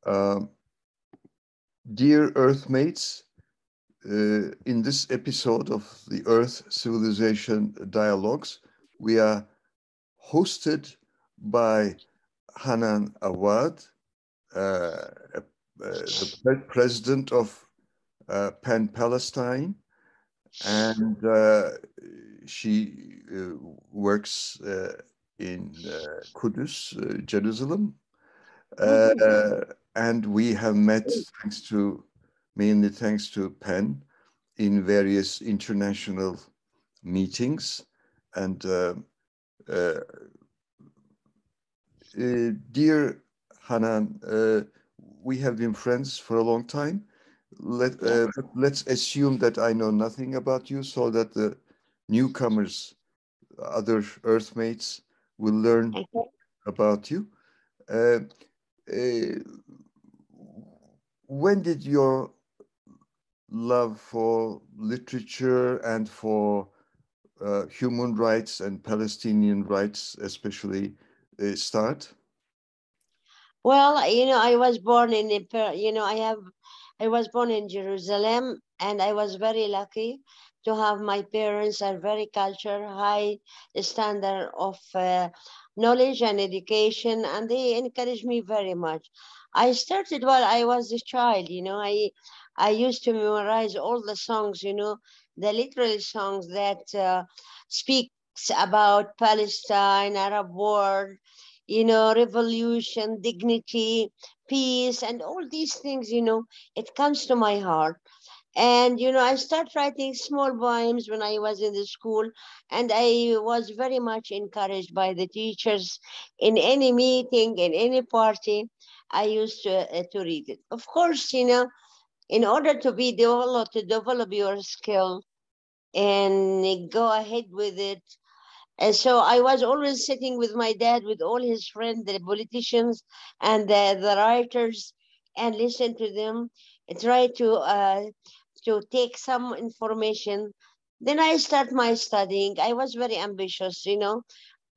Um, Dear Earthmates, in this episode of the Earth Civilization Dialogues, we are hosted by Hanan Awwad, the president of PEN Palestine, and she works in Kudus, Jerusalem. And we have met mainly thanks to PEN in various international meetings. And dear Hanan, we have been friends for a long time. Let's assume that I know nothing about you so that the newcomers, other Earthmates, will learn about you. When did your love for literature and for human rights and Palestinian rights especially start? Well, I was born in, I was born in Jerusalem, and I was very lucky to have my parents are very high standard of knowledge and education, and they encouraged me very much. I started while I was a child, I used to memorize all the songs, the literal songs that speaks about Palestine, Arab world, revolution, dignity, peace, and all these things, it comes to my heart. And, I started writing small poems when I was in the school, and I was very much encouraged by the teachers in any meeting, in any party. I used to read it. Of course, in order to be developed, to develop your skill and go ahead with it, and so I was always sitting with my dad, with all his friends, the politicians and the writers, and listen to them, and try to take some information. Then I start my studying. I was very ambitious,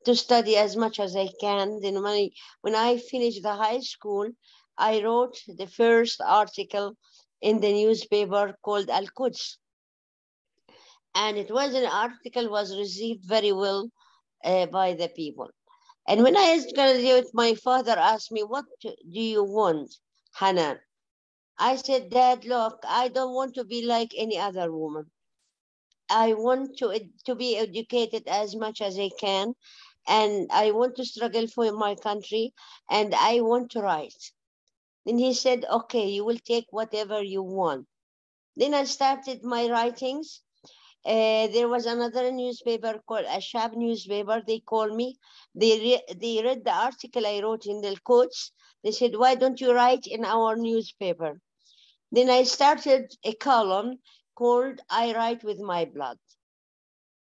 to study as much as I can. Then when I finished the high school, I wrote the first article in the newspaper called Al Quds, and it was an article was received very well by the people. And when I graduated, my father asked me, "What do you want, Hanan?" I said, "Dad, look, I don't want to be like any other woman. I want to be educated as much as I can, and I want to struggle for my country, and I want to write." Then he said, "Okay, you will take whatever you want." Then I started my writings. There was another newspaper called a Shab newspaper. They called me. They read the article I wrote in the quotes. They said, "Why don't you write in our newspaper?" Then I started a column called "I Write with My Blood."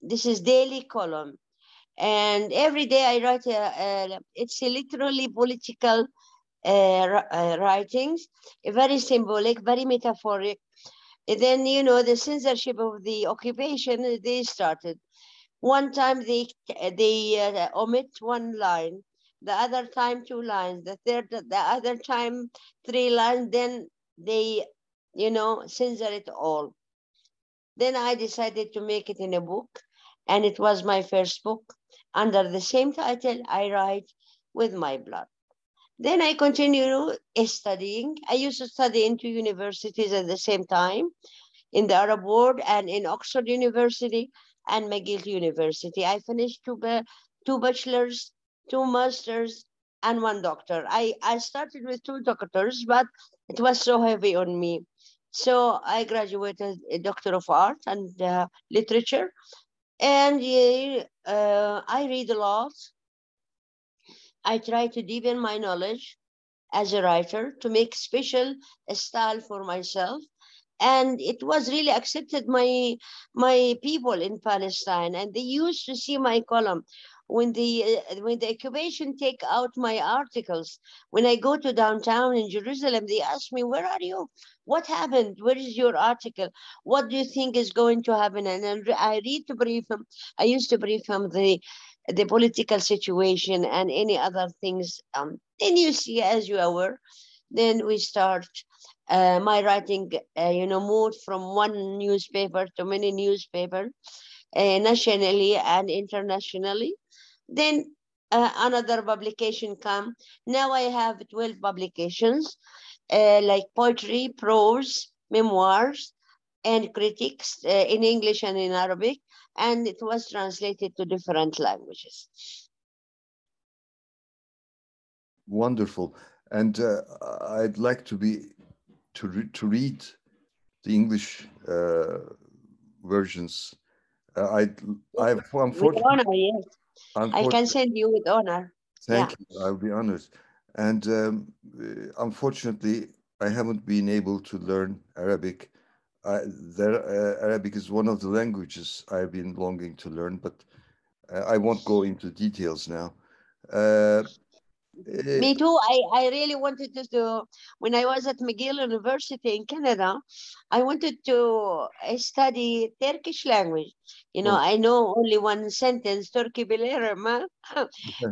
This is daily column. And every day I write, it's a literally political writings, very symbolic, very metaphoric. And then, the censorship of the occupation, they started. One time they omit one line, the other time two lines, the other time three lines. Then they, censor it all. Then I decided to make it in a book, and it was my first book under the same title, "I Write with My Blood." Then I continued studying. I used to study in two universities at the same time, in the Arab world and in Oxford University and McGill University. I finished two bachelors, two masters, and one doctor. I started with two doctors, but it was so heavy on me. So I graduated a Doctor of Art and Literature. And I read a lot. I try to deepen my knowledge as a writer, to make special style for myself. And it was really accepted, my people in Palestine, and they used to see my column when the occupation take out my articles. When I go to downtown in Jerusalem, they ask me, "Where are you? What happened? Where is your article? What do you think is going to happen?" And then I read to brief them. I used to brief them the political situation and any other things. Then you see, as you are aware, Then we start my writing, moved from one newspaper to many newspapers, nationally and internationally. Then another publication come. Now I have 12 publications, like poetry, prose, memoirs, and critiques in English and in Arabic, and it was translated to different languages. Wonderful. And I'd like to read the English versions. With Unfortunately, honor, yes. I can send you with honor. Thank you. I'll be honest. And unfortunately, I haven't been able to learn Arabic. Arabic is one of the languages I've been longing to learn, but I won't go into details now. Me too. I really wanted to do, when I was at McGill University in Canada, I wanted to study Turkish language. I know only one sentence, Turki bilirim,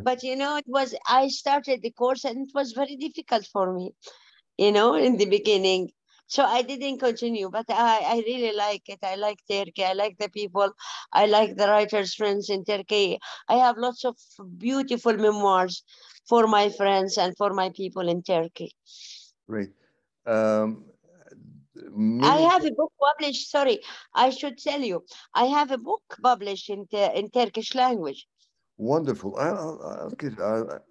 but I started the course and it was very difficult for me, in the beginning. So I didn't continue, but I really like it. I like Turkey. I like the people. I like the writers' friends in Turkey. I have lots of beautiful memoirs for my friends and for my people in Turkey. Great. I have a book published. Sorry, I should tell you. I have a book published in Turkish language. Wonderful.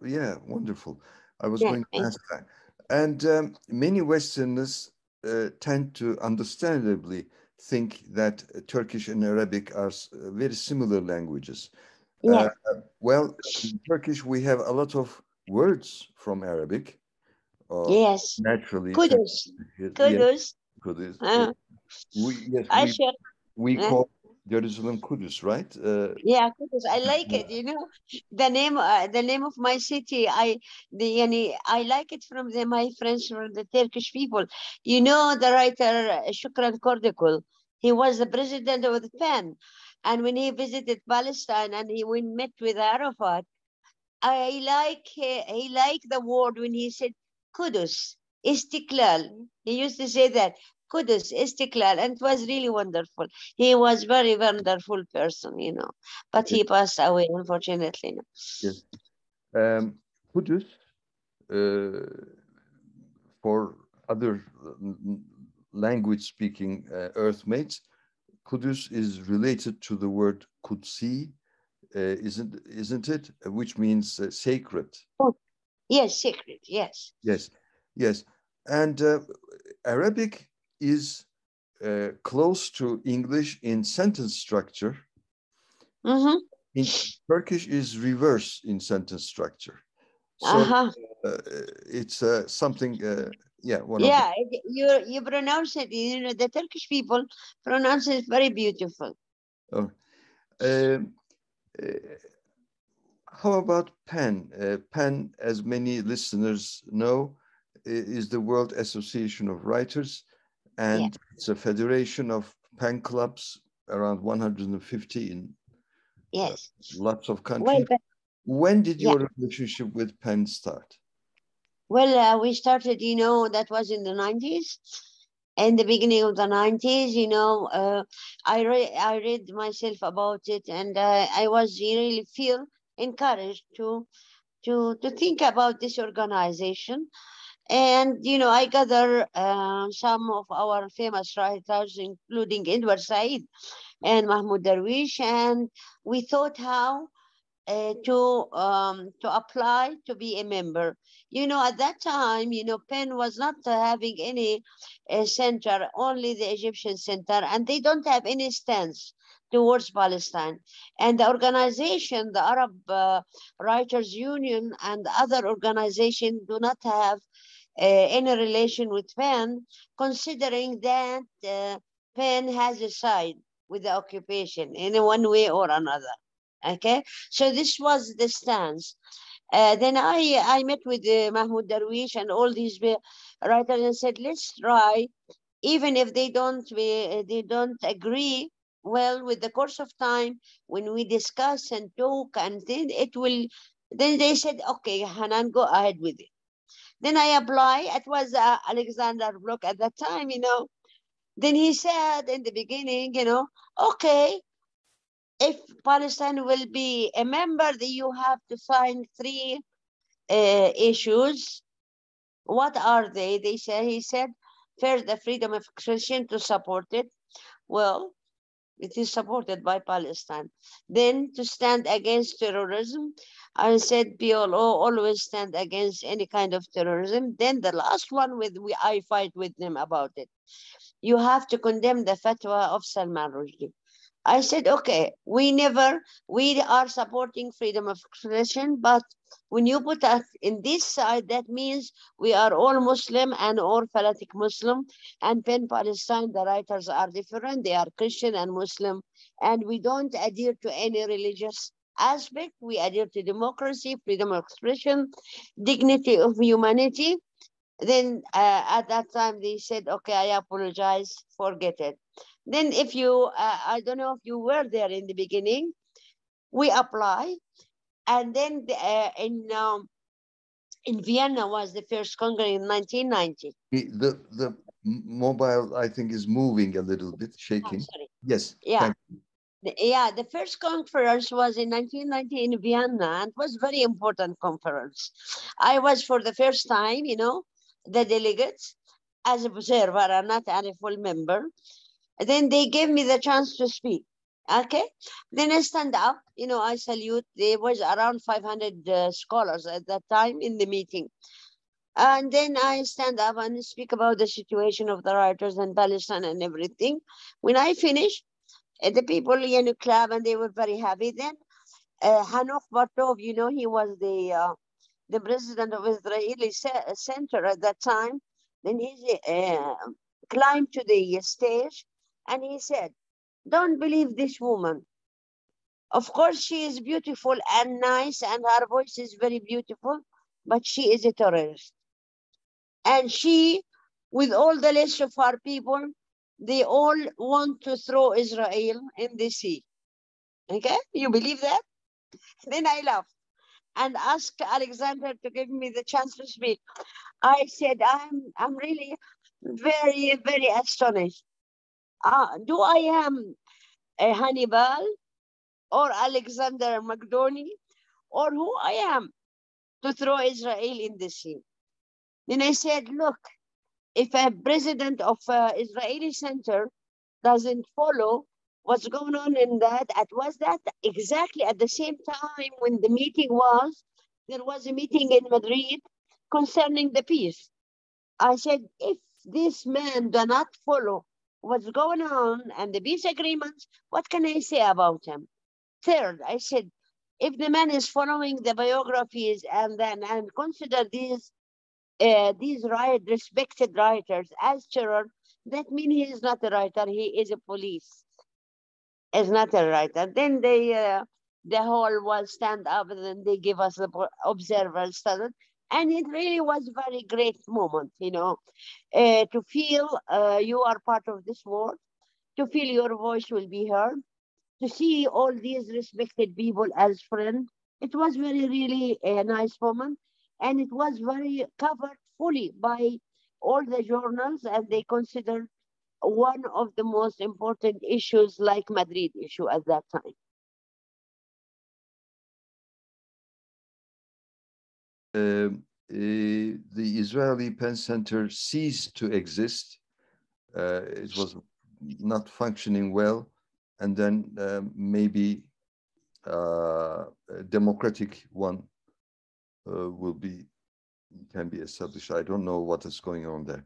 Yeah, wonderful. I was going to ask that. And many Westerners tend to understandably think that Turkish and Arabic are very similar languages. Yes. Well, in Turkish, we have a lot of words from Arabic. Yes. Naturally. Kudus. Kudus. We Yes. call Jerusalem Kudus, right? Yeah, Kudus. I like it. The name of my city. I like it from my friends from the Turkish people. The writer Shukran Kordakul. He was the president of the PEN, and when he visited Palestine and he met with Arafat, he liked the word when he said Kudus, Istiklal. He used to say that. Kudus, Istiklal, and it was really wonderful. He was very wonderful person, but he passed away, unfortunately. Yes. Kudus, for other language-speaking Earthmates, Kudus is related to the word Kutsi, isn't it? Which means sacred. Oh, yes, sacred. Yes. Yes. And Arabic is close to English in sentence structure. Mm-hmm. In Turkish is reverse in sentence structure. So it's something. You pronounce it. The Turkish people pronounce it very beautiful. Oh. How about PEN? PEN, as many listeners know, is the World Association of Writers, and it's a federation of pen clubs, around 150 in lots of countries. When did your relationship with PEN start? Well, we started, that was in the 90s. In the beginning of the 90s, I read myself about it, and I was really feel encouraged to think about this organization. And, I gather some of our famous writers, including Edward Said and Mahmoud Darwish, and we thought how to apply to be a member. At that time, PEN was not having any center, only the Egyptian center, and they don't have any stance towards Palestine. And the organization, the Arab Writers Union and other organizations do not have any relation with PEN, considering that PEN has a side with the occupation in one way or another. Okay, so this was the stance. Then I met with Mahmoud Darwish and all these writers and said, let's try, even if they don't agree. Well, with the course of time, when we discuss and talk, and then they said, okay, Hanan, go ahead with it. Then I apply. It was Alexander Bloch at that time, you know. Then he said in the beginning, you know, okay, if Palestine will be a member, then you have to sign three issues. What are they? They said, he said, first, the freedom of expression, to support it. Well, it is supported by Palestine. Then to stand against terrorism. I said PLO always stand against any kind of terrorism. Then the last one I fight with them about it. You have to condemn the fatwa of Salman Rushdie. I said, okay, we are supporting freedom of expression, but when you put us in this side, that means we are all Muslim and all fanatic Muslim. And PEN Palestine, the writers are different. They are Christian and Muslim. And we don't adhere to any religious aspect. We adhere to democracy, freedom of expression, dignity of humanity. Then at that time, they said, okay, I apologize, forget it. Then if you, I don't know if you were there in the beginning, we apply. And then in Vienna was the first Congress in 1990. The mobile, I think, is moving a little bit, shaking. Oh, sorry. Yes. Yeah. Yeah, the first conference was in 1990 in Vienna, and it was very important conference. I was for the first time, you know, the delegates as observer and not as a full member. Then they gave me the chance to speak. Okay. Then I stand up, you know, I salute. There was around 500 scholars at that time in the meeting. And then I stand up and speak about the situation of the writers in Palestine and everything. When I finish, the people, you know, clap and they were very happy. Then Hanoch Bartov, you know, he was the president of Israeli center at that time. Then he climbed to the stage and he said, don't believe this woman. Of course, she is beautiful and nice and her voice is very beautiful, but she is a terrorist. And she, with all the list of her people, they all want to throw Israel in the sea. Okay, you believe that? Then I laughed and asked Alexander to give me the chance to speak. I said, I'm really very, very astonished. Do I am a Hannibal or Alexander Macdonald or who I am to throw Israel in the sea? Then I said, look, if a president of Israeli center doesn't follow what's going on in that, was that exactly at the same time when the meeting was, there was a meeting in Madrid concerning the peace. I said, if this man does not follow what's going on and the peace agreements, what can I say about him? Third, I said, if the man is following the biographies and consider these respected writers as terror, that means he is not a writer, he is a police. Is not a writer. Then the whole was stand up and then they give us the observers standard. And it really was a very great moment, you know, to feel you are part of this world, to feel your voice will be heard, to see all these respected people as friends. It was really a nice moment. And it was very covered fully by all the journals, and they considered one of the most important issues like Madrid issue at that time. The Israeli PEN Center ceased to exist. It was not functioning well, and then maybe a democratic one can be established. I don't know what is going on there.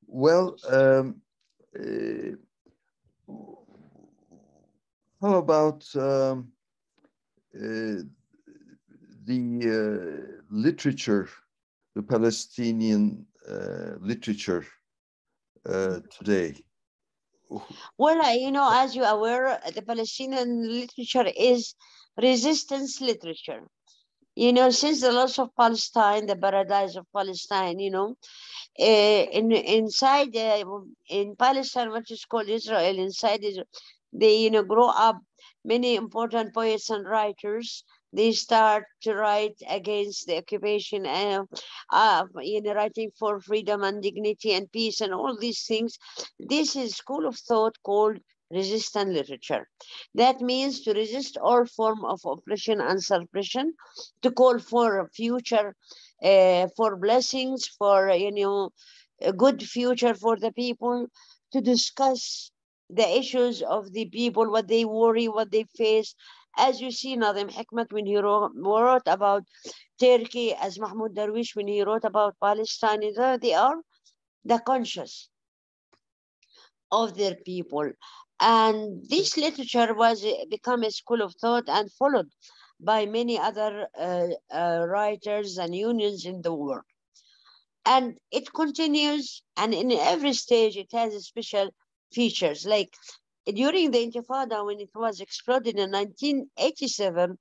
Well, how about the literature, the Palestinian literature today? Well, you know, as you are aware, the Palestinian literature is resistance literature. You know, since the loss of Palestine, the paradise of Palestine, you know, inside in Palestine, which is called Israel, inside Israel, they, you know, grow up many important poets and writers they start to write against the occupation, writing for freedom and dignity and peace and all these things. This is school of thought called resistant literature. That means to resist all form of oppression and suppression, to call for a future, for blessings, for a good future for the people, to discuss the issues of the people, what they worry, what they face. As you see, Nadim Hikmat, when he wrote about Turkey, as Mahmoud Darwish, when he wrote about Palestine, they are the conscious of their people. And this literature was become a school of thought and followed by many other writers and unions in the world. And it continues, and in every stage it has special features. Like during the Intifada, when it was exploded in 1987,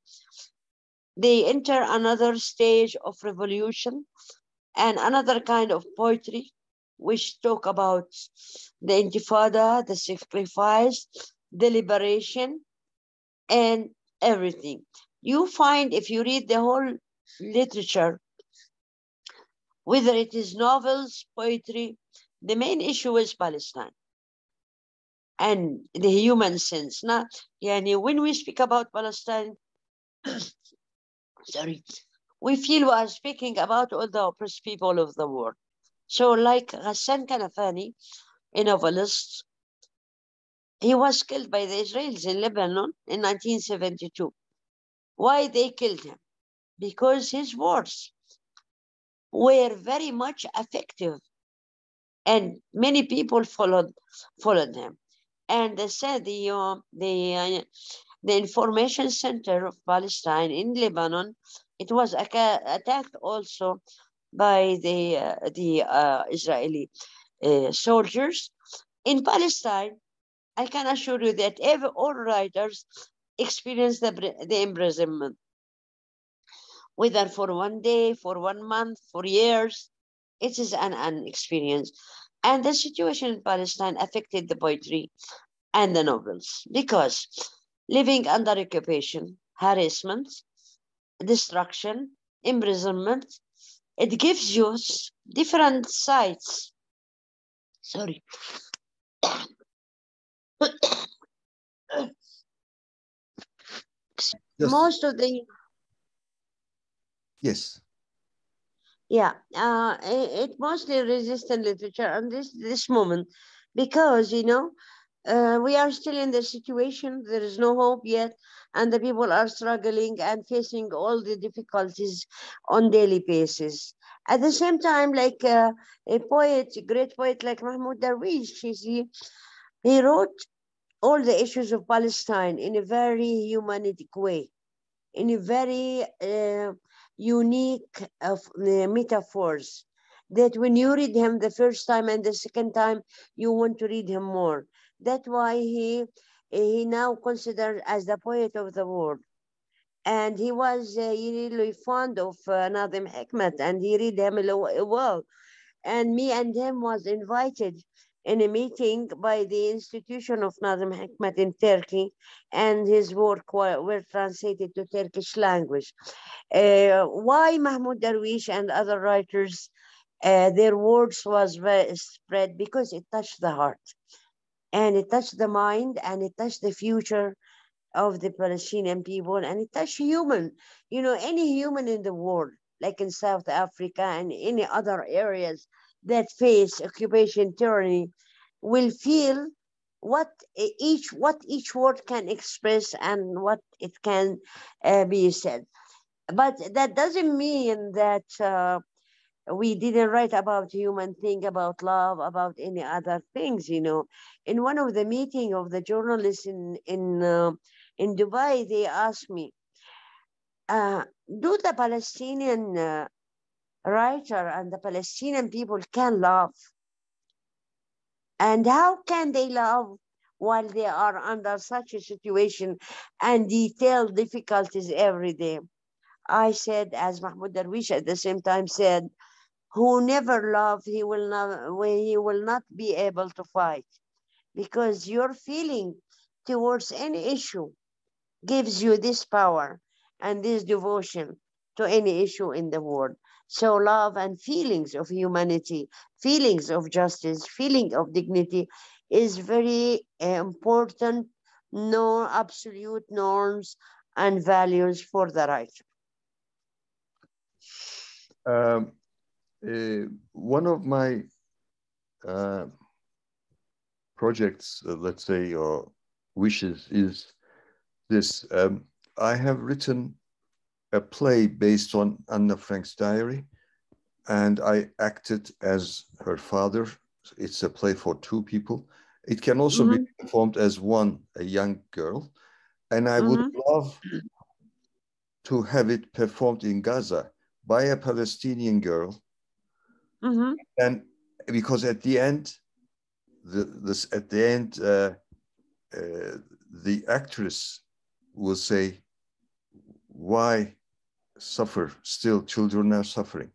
they enter another stage of revolution and another kind of poetry, which talk about the Intifada, the sacrifice, the liberation, and everything. You find, if you read the whole literature, whether it is novels, poetry, the main issue is Palestine and the human sense. Now, when we speak about Palestine, sorry, we feel we are speaking about all the oppressed people of the world. So, like Hassan Kanafani, a novelist, he was killed by the Israelis in Lebanon in 1972. Why they killed him? Because his words were very much effective, and many people followed him. And they said the information center of Palestine in Lebanon, it was attacked also by the Israeli soldiers. In Palestine, I can assure you that all writers experience the imprisonment, whether for one day, for 1 month, for years. It is an experience. And the situation in Palestine affected the poetry and the novels because living under occupation, harassment, destruction, imprisonment, it gives you different sides. Sorry. Most of the Yes. Yeah, it mostly resistant literature on this moment because we are still in the situation. There is no hope yet, and the people are struggling and facing all the difficulties on daily basis. At the same time, like a great poet like Mahmoud Darwish, he wrote all the issues of Palestine in a very humanistic way, in a very unique metaphors that when you read him the first time and the second time, you want to read him more. That's why he now considered as the poet of the world. And he was really fond of Nadim Hikmat, and he read him well. And me and him was invited in a meeting by the institution of Nazim Hikmat in Turkey, and his work were translated to Turkish language. Why Mahmoud Darwish and other writers, their words was very spread? Because it touched the heart, and it touched the mind, and it touched the future of the Palestinian people, and it touched any human in the world, like in South Africa and any other areas that face occupation tyranny, will feel what each word can express and what it can be said. But that doesn't mean that we didn't write about human thing, about love, about any other things. In one of the meeting of the journalists in Dubai, they asked me, do the Palestinian writer and the Palestinian people can love? And how can they love while they are under such a situation and detailed difficulties every day? I said, as Mahmoud Darwish at the same time said, who never loved, he will not be able to fight, because your feeling towards any issue gives you this power. and this devotion to any issue in the world. So love and feelings of humanity, feelings of justice, feeling of dignity is very important, no absolute norms and values for the writer. One of my projects, let's say, or wishes is this. I have written a play based on Anna Frank's diary, and I acted as her father. It's a play for two people. It can also be performed as one, a young girl. And I would love to have it performed in Gaza by a Palestinian girl. And because at the end, the actress will say, why suffer? Still, children are suffering.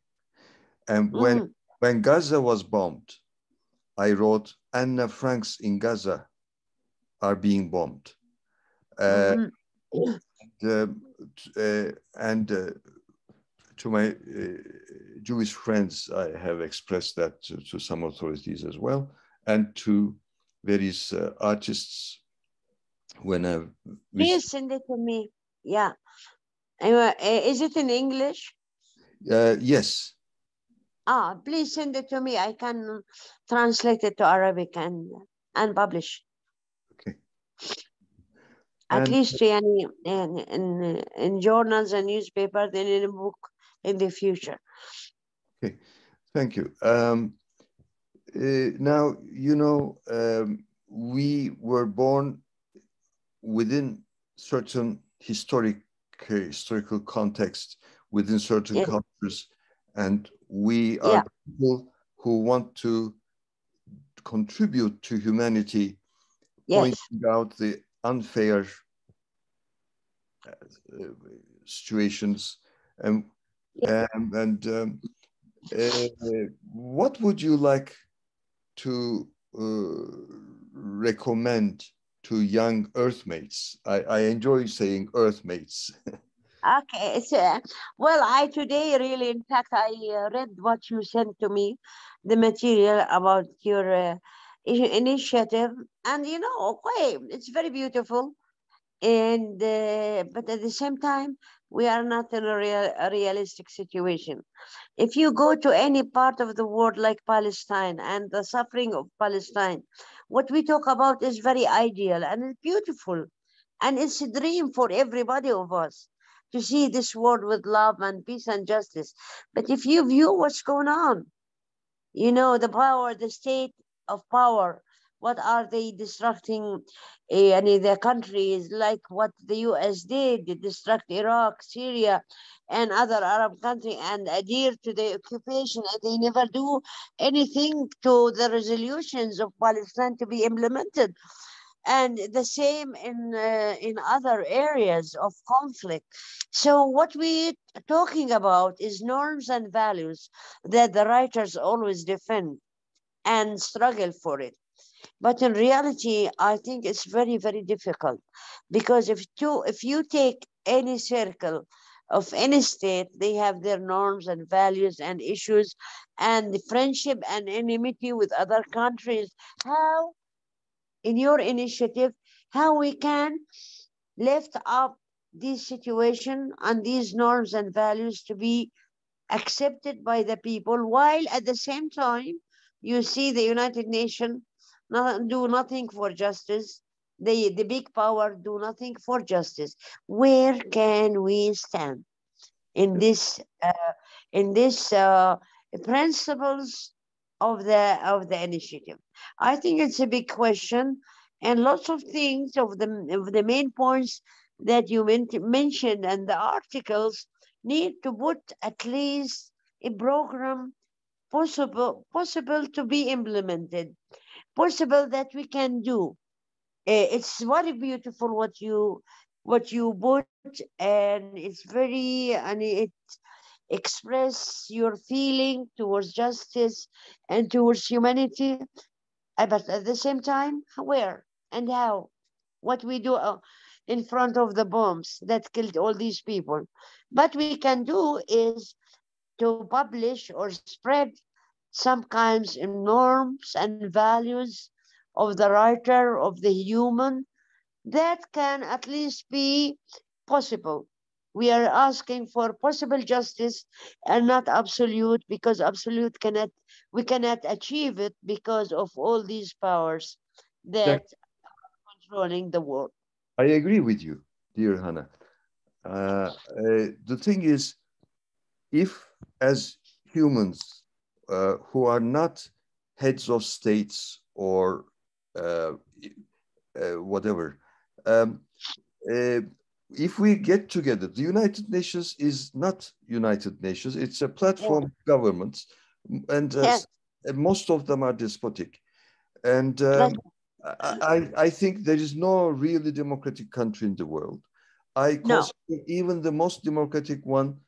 And when Gaza was bombed, I wrote, Anna Franks in Gaza are being bombed. And to my Jewish friends, I have expressed that to some authorities as well, and to various artists when I've Please send it to me. Yeah. Is it in English? Yes. Please send it to me. I can translate it to Arabic and publish. Okay. At least in journals and newspapers and in a book in the future. Okay, thank you. Now, you know, we were born within certain historical context, within certain cultures, and we are people who want to contribute to humanity, pointing out the unfair situations. What would you like to recommend to young Earthmates? I enjoy saying Earthmates. Okay, so, well, I today really, in fact, I read what you sent to me, the material about your initiative, and you know, okay, it's very beautiful, and but at the same time, we are not in a realistic situation. If you go to any part of the world like Palestine and the suffering of Palestine, what we talk about is very ideal and it's beautiful, and it's a dream for everybody of us to see this world with love and peace and justice. But if you view what's going on, you know, the power, the state of power, what are they destructing the countries like what the US did, they destruct Iraq, Syria, and other Arab countries and adhere to the occupation, and they never do anything to the resolutions of Palestine to be implemented. And the same in other areas of conflict. So what we are talking about is norms and values that the writers always defend and struggle for it. But in reality, I think it's very, very difficult, because if you take any circle of any state, they have their norms and values and issues and the friendship and enmity with other countries. How, in your initiative, how we can lift up this situation and these norms and values to be accepted by the people, while at the same time you see the United Nations do nothing for justice, the big power do nothing for justice. Where can we stand in this principles of the initiative? I think it's a big question, and lots of things of the main points that you mentioned and the articles need to put at least a program possible to be implemented, possible that we can do. It's very beautiful what you put, and it's very, and it express your feeling towards justice and towards humanity, but at the same time, where and how, what we do. in front of the bombs that killed all these people. What we can do is to publish or spread some kinds of norms and values of the writer, of the human, that can at least be possible. We are asking for possible justice and not absolute, because absolute cannot, we cannot achieve it because of all these powers that That are controlling the world. I agree with you, dear Hannah. The thing is, if as humans who are not heads of states or uh, whatever, um, uh, if we get together, the United Nations is not United Nations, it's a Yeah. platform of governments, and Yes, most of them are despotic. And that's I think there is no really democratic country in the world. I no. consider even the most democratic one,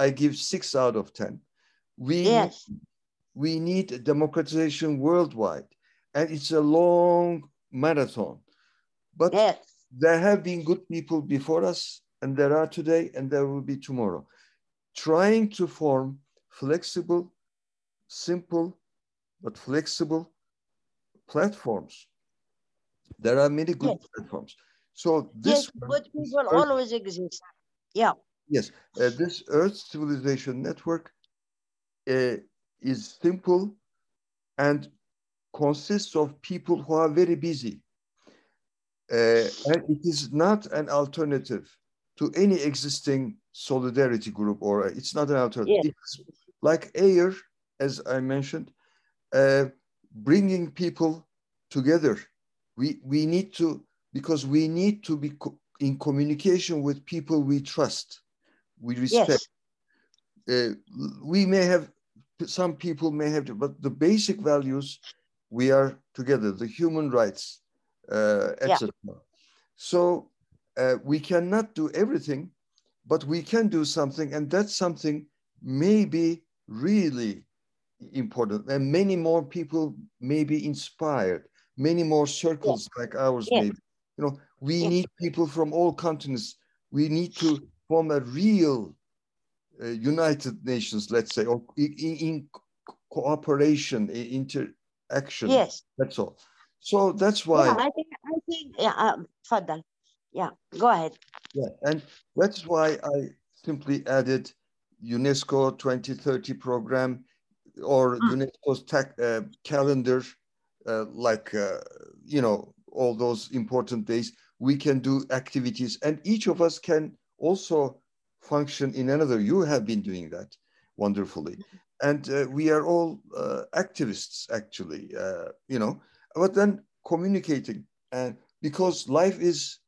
I give 6 out of 10. We need, Yes, we need democratization worldwide, and it's a long marathon. But yes, there have been good people before us, and there are today, and there will be tomorrow, trying to form flexible, simple, but flexible platforms. There are many good yes, platforms. So yes. this one, Good this people Earth, always exist. Yeah, yes, this Earth Civilization Network uh, is simple and consists of people who are very busy. And it is not an alternative to any existing solidarity group, or it's not an alternative. yes, It's like air, as I mentioned, uh, bringing people together. We need to, because we need to be in communication with people we trust, we respect. yes, Uh, we may have, some people may have, but the basic values, we are together, the human rights, yeah, etc. So we cannot do everything, but we can do something, and that something may be really important, and many more people may be inspired, many more yeah, circles like ours yes, maybe. We yes, need people from all continents. We need to form a real United Nations, let's say, or in cooperation, interaction. yes. That's all. So that's Yeah, why, I think, yeah, Fadal. Yeah, go ahead. yeah, and that's why I simply added UNESCO 2030 program, or Mm, UNESCO's calendar, like, all those important days. We can do activities, and each of us can also function in another. You have been doing that wonderfully. And we are all activists, actually, but then communicating. And because life is,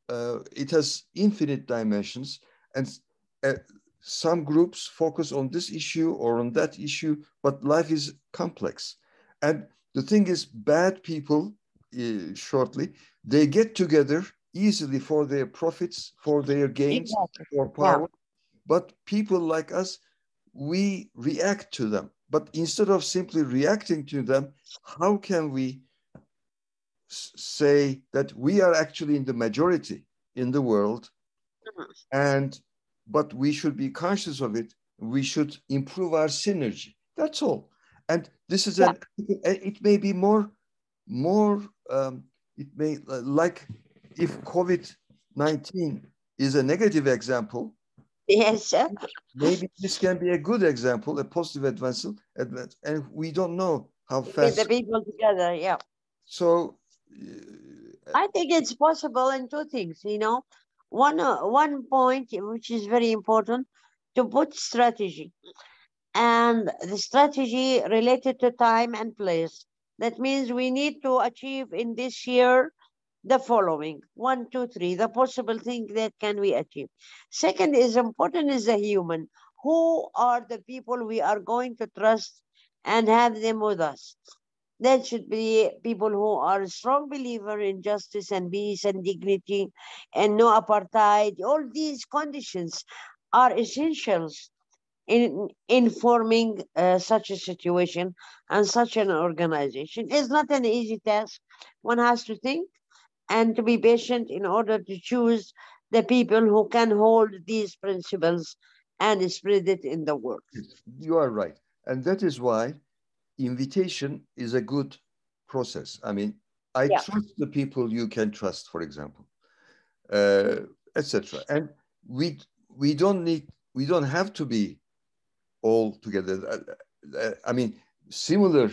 it has infinite dimensions, and uh, some groups focus on this issue or on that issue, but life is complex. And the thing is, bad people, shortly, they get together easily for their profits, for their gains, exactly. for Yeah, power. But people like us, we react to them. But instead of simply reacting to them, how can we say that we are actually in the majority in the world, mhm, and but we should be conscious of it. We should improve our synergy. That's all. And this is yeah, it may be more it may, like, if COVID-19 is a negative example, yes. maybe this can be a good example, a positive advance, and we don't know how Get the fast. people together. Yeah, So I think it's possible in two things. One point which is very important, to put strategy, and the strategy related to time and place. That means we need to achieve in this year the following: one, two, three, the possible thing that can we achieve. Second is important is the human. Who are the people we are going to trust and have them with us? That should be people who are strong believer in justice and peace and dignity and no apartheid. All these conditions are essentials in forming such a situation, and such an organization is not an easy task. One has to think, and to be patient in order to choose the people who can hold these principles and spread it in the world. You are right. And that is why invitation is a good process. I mean, I trust the people you can trust, for example, etc. And we don't have to be all together. I mean, similar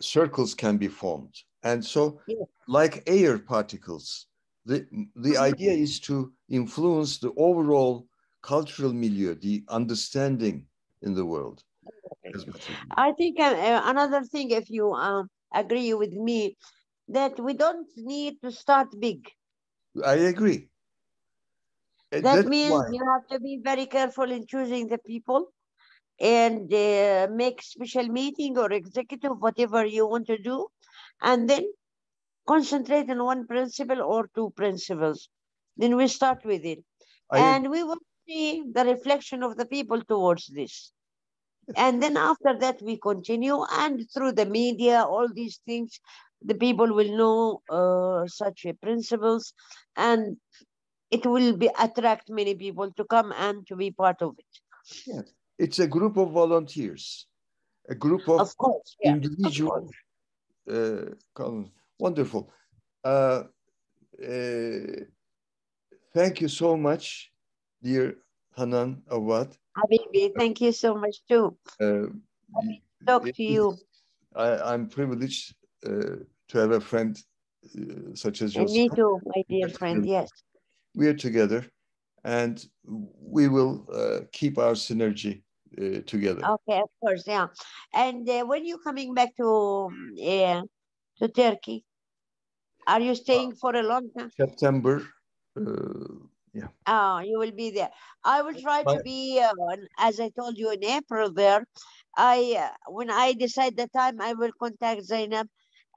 circles can be formed, and so like air particles, the idea is to influence the overall cultural milieu, the understanding in the world. I think another thing, if you agree with me, that we don't need to start big. I agree. That means you have to be very careful in choosing the people and make special meeting or executive, whatever you want to do, and then concentrate on one principle or two principles. Then we start with it. And we will see the reflection of the people towards this. And then after that, we continue, and through the media, all these things, the people will know such principles, and it will be attract many people to come and to be part of it. Yes. It's a group of volunteers, a group of course, individuals. Wonderful. Thank you so much, dear Hanan Awwad. Habibi, thank you so much too. Talk to you. I'm privileged to have a friend such as yourself. And me too, my dear friend, yes. We are together, and we will keep our synergy together. Okay, of course, yeah. And when you're coming back to Turkey, are you staying for a long time? September, yeah. Oh, you will be there. I will try to be, as I told you, in April there. When I decide the time, I will contact Zainab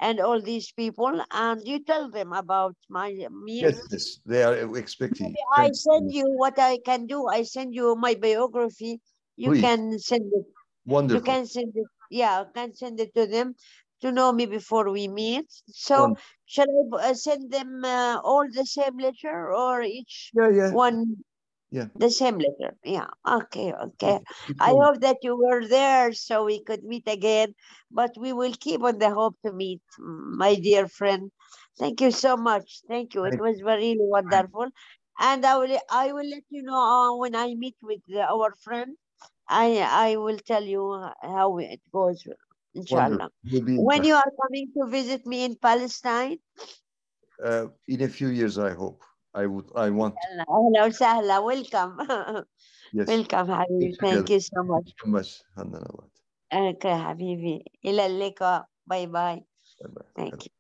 and all these people, and you tell them about me. Yes, they are expecting. Maybe I send you what I can do. I send you my biography. You Please. can send it. Wonderful. You can send it. Yeah, I can send it to them to know me before we meet. So, shall I send them all the same letter, or each one? Yeah. The same letter. Yeah. Okay. Okay. I hope that you were there so we could meet again. But we will keep on the hope to meet, my dear friend. Thank you so much. Thank you. It was really wonderful. And I will let you know when I meet with our friend. I will tell you how it goes, inshallah. When you are coming to visit me in Palestine? In a few years, I hope. I want. Hello, Sahla. Welcome. Yes. Welcome, Habibi. Thank you so much. Thank you so much, Hanan Awwad. Okay, Habibi. إلى اللقاء. Bye bye. Bye bye. Thank you.